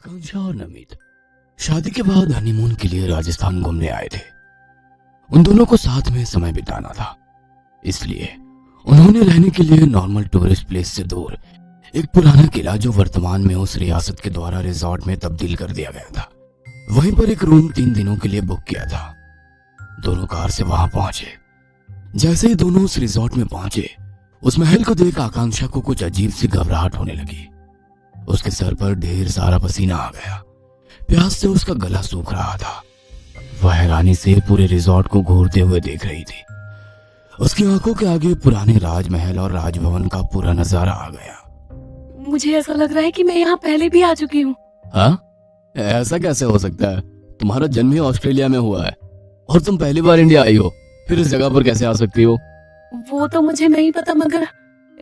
आकांक्षा और नमित शादी के बाद हनीमून के लिए राजस्थान घूमने आए थे। उन दोनों को साथ में समय बिताना था, इसलिए उन्होंने रहने के लिए नॉर्मल टूरिस्ट प्लेस से दूर एक पुराना किला जो वर्तमान में उस रियासत के द्वारा रिजॉर्ट में तब्दील कर दिया गया था, वहीं पर एक रूम 3 दिनों के लिए बुक किया था। दोनों कार से वहां पहुंचे। जैसे ही दोनों उस रिजॉर्ट में पहुंचे, उस महल को देख आकांक्षा को कुछ अजीब सी घबराहट होने लगी। उसके सर पर ढेर सारा पसीना आ गया, प्यास से उसका गला सूख रहा था। वह हैरानी से पूरे रिजॉर्ट को घूरते हुए देख रही थी। उसकी आंखों के आगे पुराने राजमहल और राजभवन का पूरा नजारा आ गया। मुझे ऐसा लग रहा है कि मैं यहाँ पहले भी आ चुकी हूँ। हाँ, ऐसा कैसे हो सकता है? तुम्हारा जन्म ही ऑस्ट्रेलिया में हुआ है और तुम पहली बार इंडिया आई हो, फिर इस जगह पर कैसे आ सकती हो? वो तो मुझे नहीं पता, मगर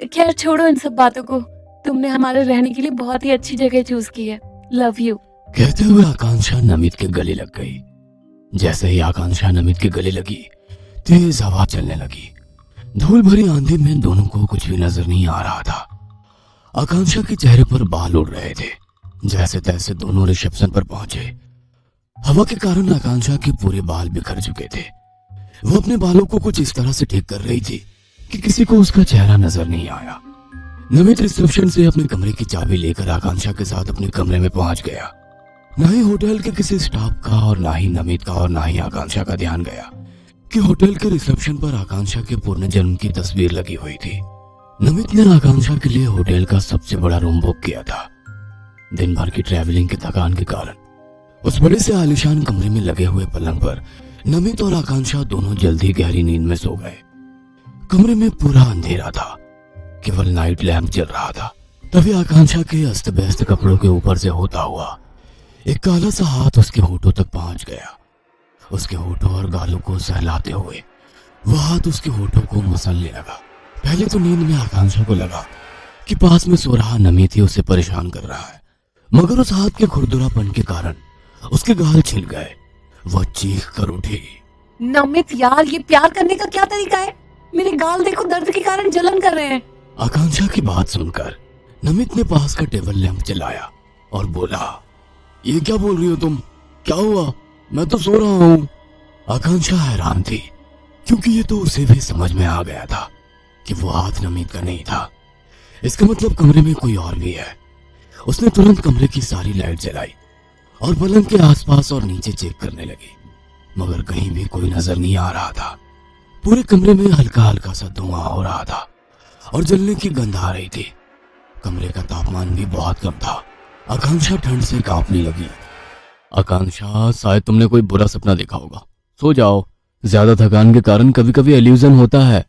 खैर छोड़ो इन सब बातों को। तुमने हमारे रहने के लिए बहुत ही अच्छी जगह चूज की है। Love you. कहते हुए आकांक्षा नमित के गले लग गई। जैसे ही आकांक्षा नमित के गले लगी, तेज हवा चलने लगी। धूल भरी आंधी में दोनों को कुछ भी नजर नहीं आ रहा था। आकांक्षा के चेहरे पर बाल उड़ रहे थे। जैसे तैसे दोनों रिसेप्शन पर पहुंचे। हवा के कारण आकांक्षा के पूरे बाल बिखर चुके थे। वो अपने बालों को कुछ इस तरह से ठीक कर रही थी कि किसी को उसका चेहरा नजर नहीं आया। नमित रिसेप्शन से अपने कमरे की चाबी लेकर आकांक्षा के साथ अपने कमरे में पहुंच गया। ना ही होटल के किसी स्टाफ का और ना ही नमित का और ना ही आकांक्षा का ध्यान गया कि होटल के रिसेप्शन पर आकांक्षा के पूर्ण जन्म की तस्वीर लगी हुई थी। नमित ने आकांक्षा के लिए होटल का सबसे बड़ा रूम बुक किया था। दिन भर की ट्रैवलिंग के थकान के कारण उस बड़े से आलीशान कमरे में लगे हुए पलंग पर नमित और आकांक्षा दोनों जल्दी गहरी नींद में सो गए। कमरे में पूरा अंधेरा था, केवल नाइट लैंप जल रहा था। तभी आकांक्षा के अस्त व्यस्त कपड़ों के ऊपर से होता हुआ एक काला सा हाथ उसके होठों तक पहुंच गया। उसके होठों और गालों को सहलाते हुए वह हाथ उसके होठों को मसलने लगा। पहले तो नींद में आकांक्षा को लगा कि पास में सो रहा नमित ही उसे परेशान कर रहा है, मगर उस हाथ के खुरदुरापन के कारण उसके गाल छिल गए। वह चीख कर उठी। नमित यार, ये प्यार करने का क्या तरीका है? मेरे गाल देखो, दर्द के कारण जलन कर रहे हैं। आकांक्षा की बात सुनकर नमित ने पास का टेबल लैंप जलाया और बोला, ये क्या बोल रही हो तुम? क्या हुआ? मैं तो सो रहा हूँ। आकांक्षा हैरान थी, क्योंकि ये तो उसे भी समझ में आ गया था कि वो हाथ नमित का नहीं था। इसका मतलब कमरे में कोई और भी है। उसने तुरंत कमरे की सारी लाइट जलाई और पलंग के आसपास और नीचे चेक करने लगी, मगर कहीं भी कोई नजर नहीं आ रहा था। पूरे कमरे में हल्का हल्का सा धुआं हो रहा था और जलने की गंध आ रही थी। कमरे का तापमान भी बहुत कम था। आकांक्षा ठंड से कांपने लगी। आकांक्षा, शायद तुमने कोई बुरा सपना देखा होगा, सो जाओ। ज्यादा थकान के कारण कभी कभी इल्यूजन होता है।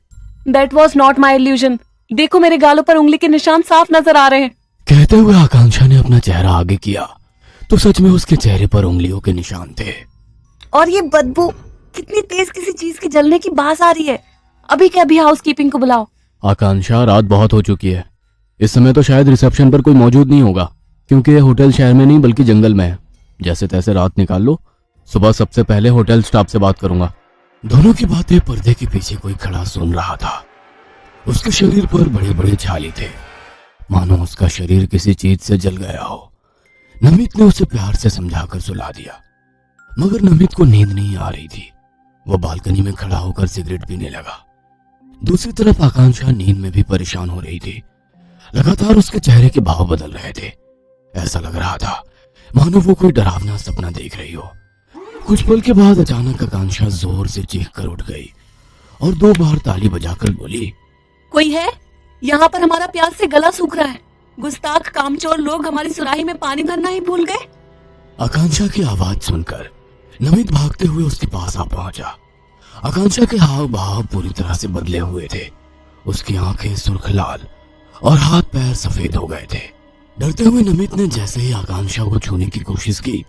That was not my illusion. देखो, मेरे गालों पर उंगली के निशान साफ नजर आ रहे हैं। कहते हुए आकांक्षा ने अपना चेहरा आगे किया तो सच में उसके चेहरे पर उंगलियों के निशान थे। और ये बदबू, कितनी तेज किसी चीज के जलने की बास आ रही है। अभी के अभी हाउस कीपिंग को बुलाओ। आकांक्षा, रात बहुत हो चुकी है। इस समय तो शायद रिसेप्शन पर कोई मौजूद नहीं होगा, क्योंकि ये होटल शहर में नहीं बल्कि जंगल में है। जैसे तैसे रात निकाल लो, सुबह सबसे पहले होटल स्टाफ से बात करूंगा। दोनों की बातें पर्दे के पीछे कोई खड़ा सुन रहा था। उसके शरीर पर बड़े बड़े छाले थे, मानो उसका शरीर किसी चीज से जल गया हो। नमित ने उसे प्यार से समझाकर सुला दिया, मगर नमित को नींद नहीं आ रही थी। वह बालकनी में खड़ा होकर सिगरेट पीने लगा। दूसरी तरफ आकांक्षा नींद में भी परेशान हो रही थी। लगातार उसके चेहरे के भाव बदल रहे थे। ऐसा लग रहा था मानो वो कोई डरावना सपना देख रही हो। कुछ पल के बाद अचानक आकांक्षा जोर से चीख कर उठ गई और 2 बार ताली बजाकर बोली, कोई है? यहाँ पर हमारा प्यास से गला सूख रहा है। गुस्ताख कामचोर लोग हमारी सुराही में पानी भरना ही भूल गए। आकांक्षा की आवाज सुनकर नमित भागते हुए उसके पास आ पहुंचा। आकांक्षा के हाव भाव पूरी तरह से बदले हुए थे। उसकी आंखें सुर्ख लाल और हाथ पैर सफेद हो गए थे। डरते हुए नमित ने जैसे ही आकांक्षा को छूने की कोशिश की,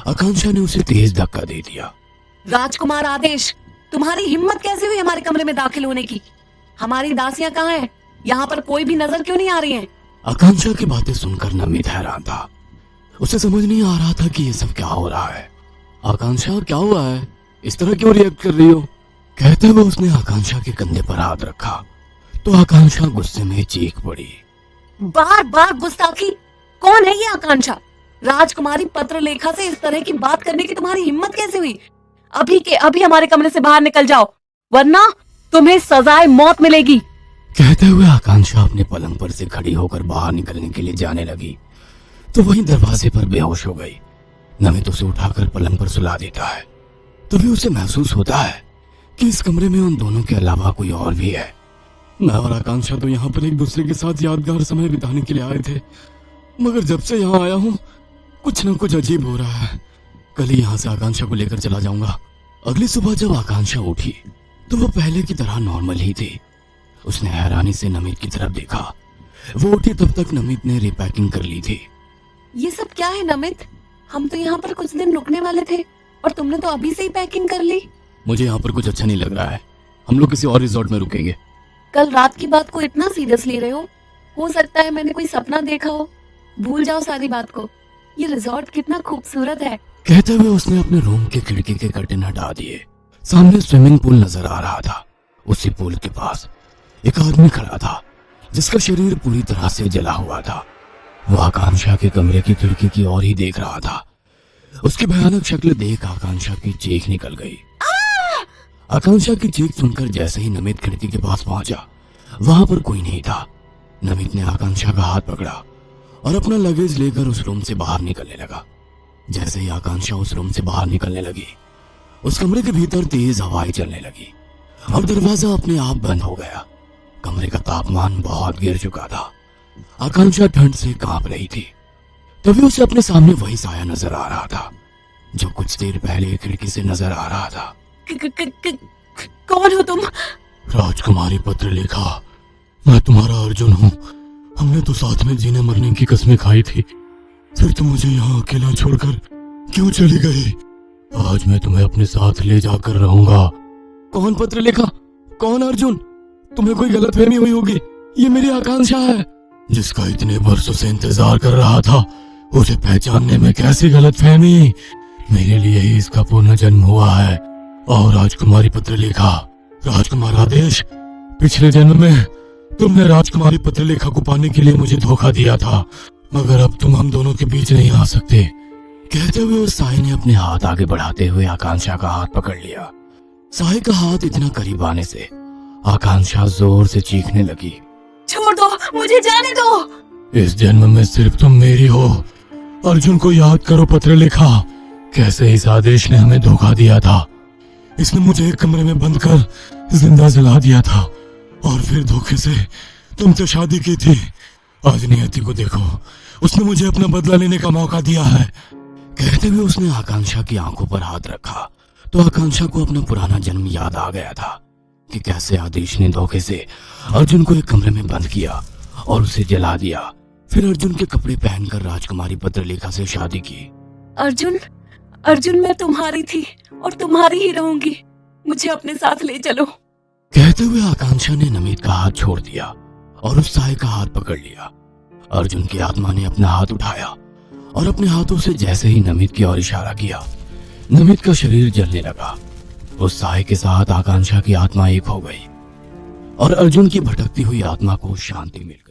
आकांक्षा ने उसे तेज धक्का दे दिया। राजकुमार आदेश, तुम्हारी हिम्मत कैसे हुई हमारे कमरे में दाखिल होने की? हमारी दासियां कहाँ हैं? यहाँ पर कोई भी नजर क्यों नहीं आ रही हैं? आकांक्षा की बातें सुनकर नमित हैरान था। उसे समझ नहीं आ रहा था कि ये सब क्या हो रहा है। आकांक्षा, क्या हुआ है? इस तरह क्यों रिएक्ट कर रही हो? कहते हुए उसने आकांक्षा के कंधे पर हाथ रखा तो आकांक्षा गुस्से में चीख पड़ी। बार बार गुस्ताखी। कौन है ये आकांक्षा? राजकुमारी पत्रलेखा से इस तरह की बात करने की तुम्हारी हिम्मत कैसे हुई? अभी के अभी हमारे कमरे से बाहर निकल जाओ, वरना तुम्हें सजाए मौत मिलेगी। कहते हुए आकांक्षा अपने पलंग पर से खड़ी होकर बाहर निकलने के लिए जाने लगी तो वहीं दरवाजे पर बेहोश हो गई। नमित उसे उठाकर पलंग पर सुला देता है। तभी उसे महसूस होता है कि इस कमरे में उन दोनों के अलावा कोई और भी है। मैं और आकांक्षा तो यहाँ पर एक दूसरे के साथ यादगार समय बिताने के लिए आए थे, मगर जब से यहाँ आया हूँ कुछ न कुछ अजीब हो रहा है। कल ही यहाँ से आकांक्षा को लेकर चला जाऊंगा। अगली सुबह जब आकांक्षा उठी तो वो पहले की तरह नॉर्मल ही थी। उसने हैरानी से नमित की तरफ देखा। वो उठी तब तक नमित ने रिपैकिंग कर ली थी। ये सब क्या है नमित? हम तो यहाँ पर कुछ दिन रुकने वाले थे और तुमने तो अभी से ही पैकिंग कर ली। मुझे यहाँ पर कुछ अच्छा नहीं लग रहा है। हम लोग किसी और रिजॉर्ट में रुकेंगे। कल रात की बात को इतना सीरियस ले रहे हो सकता है मैंने कोई सपना देखा हो। भूल जाओ सारी बात को। ये रिजॉर्ट कितना खूबसूरत है। कहते हुए उसने अपने रूम के खिड़की के कर्टन हटा दिए। सामने स्विमिंग पूल नजर आ रहा था। उसी पूल के पास एक आदमी खड़ा था जिसका शरीर पूरी तरह से जला हुआ था। वो आकांक्षा के कमरे की खिड़की की ओर ही देख रहा था। उसकी भयानक शक्ल देख आकांक्षा की चीख निकल गई। आकांक्षा की चीख सुनकर जैसे ही नमित खिड़की के पास पहुंचा, वहां पर कोई नहीं था। नमित ने आकांक्षा का हाथ पकड़ा और अपना लगेज लेकर उस रूम से बाहर निकलने लगा। जैसे ही आकांक्षा उस रूम से बाहर निकलने लगी, उस कमरे के भीतर तेज हवाएं चलने लगी और दरवाजा अपने आप बंद हो गया। कमरे का तापमान बहुत गिर चुका था। आकांक्षा ठंड से कांप रही थी। तभी उसे अपने सामने वही साया नजर आ रहा था जो कुछ देर पहले खिड़की से नजर आ रहा था। कौन हो तुम? राजकुमारी पत्रलेखा, मैं तुम्हारा अर्जुन हूँ। हमने तो साथ में जीने मरने की कस्में खाई थी, फिर तुम मुझे यहाँ अकेला छोड़कर क्यों चली गई? आज मैं तुम्हें अपने साथ ले जाकर रहूंगा। कौन पत्रलेखा? कौन अर्जुन? तुम्हें कोई गलतफहमी हुई होगी। ये मेरी आकांक्षा है जिसका इतने वर्षों से इंतजार कर रहा था। उसे पहचानने में कैसी गलतफहमी? मेरे लिए ही इसका पुनर्जन्म हुआ है। और राजकुमारी पत्रलेखा, राजकुमार आदेश, पिछले जन्म में तुमने राजकुमारी पत्रलेखा को पाने के लिए मुझे धोखा दिया था, मगर अब तुम हम दोनों के बीच नहीं आ सकते। कहते हुए उस साई ने अपने हाथ आगे बढ़ाते हुए आकांक्षा का हाथ पकड़ लिया। साई का हाथ इतना करीब आने से आकांक्षा जोर से चीखने लगी। छोड़ दो, मुझे जाने दो। इस जन्म में सिर्फ तुम मेरी हो। अर्जुन को याद करो पत्रलेखा, कैसे इस आदेश ने हमें धोखा दिया था। इसने मुझे एक कमरे में बंद कर जिंदा जला दिया था और फिर धोखे से तुमसे शादी की थी। आज नियति को देखो, उसने मुझे अपना बदला लेने का मौका दिया है। कहते हुए उसने आकांक्षा की आंखों पर हाथ रखा तो आकांक्षा को अपना पुराना जन्म याद आ गया था कि कैसे आदेश ने धोखे से अर्जुन को एक कमरे में बंद किया और उसे जला दिया। फिर अर्जुन के कपड़े पहनकर राजकुमारी पत्रलेखा से शादी की। अर्जुन, अर्जुन मैं तुम्हारी थी और तुम्हारी ही रहूंगी। मुझे अपने साथ ले चलो। कहते हुए आकांक्षा ने नमित का हाथ छोड़ दिया और उस साई का हाथ पकड़ लिया। अर्जुन की आत्मा ने अपना हाथ उठाया और अपने हाथों से जैसे ही नमित की ओर इशारा किया, नमित का शरीर जलने लगा। उस साई के साथ आकांक्षा की आत्मा एक हो गई और अर्जुन की भटकती हुई आत्मा को शांति मिल गई।